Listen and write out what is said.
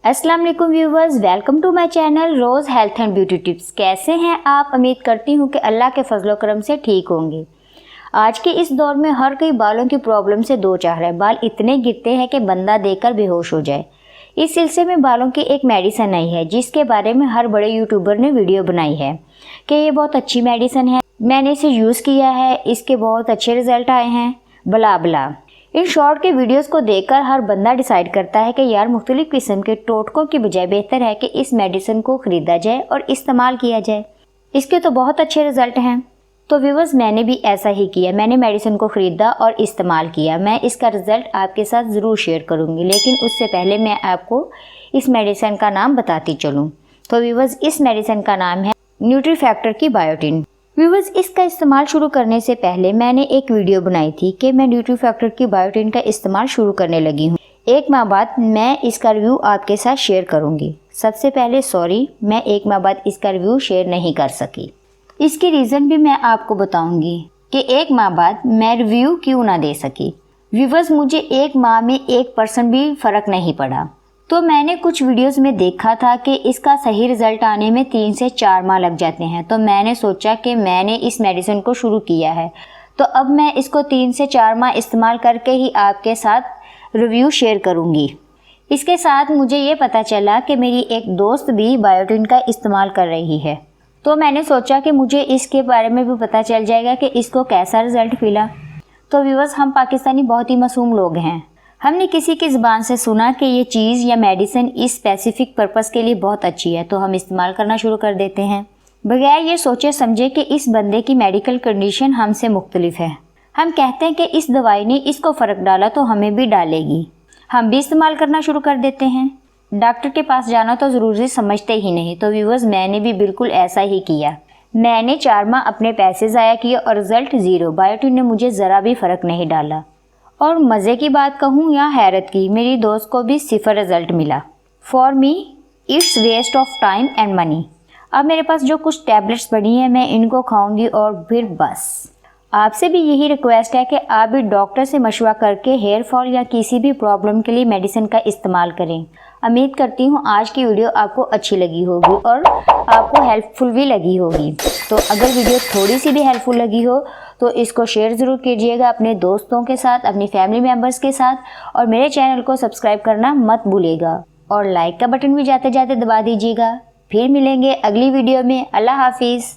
अस्सलाम वालेकुम viewers, welcome to my channel rose health and beauty tips. कैसे हैं आप? उम्मीद करती हूँ कि अल्लाह के फजलो करम से ठीक होंगे। आज के इस दौर में हर कोई बालों की प्रॉब्लम से दो चार है। बाल इतने गिरते हैं कि बंदा देखकर बेहोश हो जाए। इस सिलसिले में बालों की एक मेडिसिन आई है जिसके बारे में हर बड़े यूट्यूबर ने वीडियो बनाई है कि ये बहुत अच्छी मेडिसिन है, मैंने इसे यूज़ किया है, इसके बहुत अच्छे रिजल्ट आए हैं, बला बला। इन शॉर्ट के वीडियोस को देखकर हर बंदा डिसाइड करता है कि यार मुख्तलिफ किस्म के टोटकों की बजाय बेहतर है कि इस मेडिसिन को ख़रीदा जाए और इस्तेमाल किया जाए। इसके तो बहुत अच्छे रिजल्ट हैं। तो व्यूवर्स, मैंने भी ऐसा ही किया। मैंने मेडिसिन को ख़रीदा और इस्तेमाल किया। मैं इसका रिज़ल्ट आपके साथ ज़रूर शेयर करूँगी, लेकिन उससे पहले मैं आपको इस मेडिसिन का नाम बताती चलूँ। तो व्यूवर्स, इस मेडिसिन का नाम है न्यूट्रीफैक्टर की बायोटिन। व्यूवर्स, इसका इस्तेमाल शुरू करने से पहले मैंने एक वीडियो बनाई थी कि मैं न्यूट्रीफैक्टर की बायोटिन का इस्तेमाल शुरू करने लगी हूँ। एक माह बाद मैं इसका रिव्यू आपके साथ शेयर करूँगी। सबसे पहले सॉरी, मैं एक माह बाद इसका रिव्यू शेयर नहीं कर सकी। इसकी रीज़न भी मैं आपको बताऊँगी कि एक माह बाद मैं रिव्यू क्यों ना दे सकी। व्यूवर्स, मुझे एक माह में 1% भी फ़र्क नहीं पड़ा। तो मैंने कुछ वीडियोस में देखा था कि इसका सही रिज़ल्ट आने में 3 से 4 माह लग जाते हैं। तो मैंने सोचा कि मैंने इस मेडिसिन को शुरू किया है, तो अब मैं इसको 3 से 4 माह इस्तेमाल करके ही आपके साथ रिव्यू शेयर करूंगी। इसके साथ मुझे ये पता चला कि मेरी एक दोस्त भी बायोटिन का इस्तेमाल कर रही है, तो मैंने सोचा कि मुझे इसके बारे में भी पता चल जाएगा कि इसको कैसा रिज़ल्ट मिला। तो व्यूअर्स, हम पाकिस्तानी बहुत ही मासूम लोग हैं। हमने किसी की ज़ुबान से सुना कि ये चीज़ या मेडिसिन इस स्पेसिफिक पर्पस के लिए बहुत अच्छी है, तो हम इस्तेमाल करना शुरू कर देते हैं बगैर ये सोचे समझे कि इस बंदे की मेडिकल कंडीशन हमसे मुख्तलिफ है। हम कहते हैं कि इस दवाई ने इसको फ़र्क डाला तो हमें भी डालेगी, हम भी इस्तेमाल करना शुरू कर देते हैं। डॉक्टर के पास जाना तो ज़रूरी समझते ही नहीं। तो व्यूअर्स, मैंने भी बिल्कुल ऐसा ही किया। मैंने 4 माह अपने पैसे ज़ाया किए और रिज़ल्ट ज़ीरो। बायोटिन ने मुझे ज़रा भी फ़र्क नहीं डाला। और मज़े की बात कहूँ या हैरत की, मेरी दोस्त को भी 0 रिज़ल्ट मिला। For me it's waste of time and money. अब मेरे पास जो कुछ टैबलेट्स पड़ी हैं मैं इनको खाऊंगी और फिर बस। आपसे भी यही रिक्वेस्ट है कि आप भी डॉक्टर से मशवरा करके हेयर फॉल या किसी भी प्रॉब्लम के लिए मेडिसिन का इस्तेमाल करें। उम्मीद करती हूँ आज की वीडियो आपको अच्छी लगी होगी और आपको हेल्पफुल भी लगी होगी। तो अगर वीडियो थोड़ी सी भी हेल्पफुल लगी हो तो इसको शेयर ज़रूर कीजिएगा अपने दोस्तों के साथ, अपनी फैमिली मेम्बर्स के साथ, और मेरे चैनल को सब्सक्राइब करना मत भूलिएगा और लाइक का बटन भी जाते जाते दबा दीजिएगा। फिर मिलेंगे अगली वीडियो में। अल्लाह हाफिज़।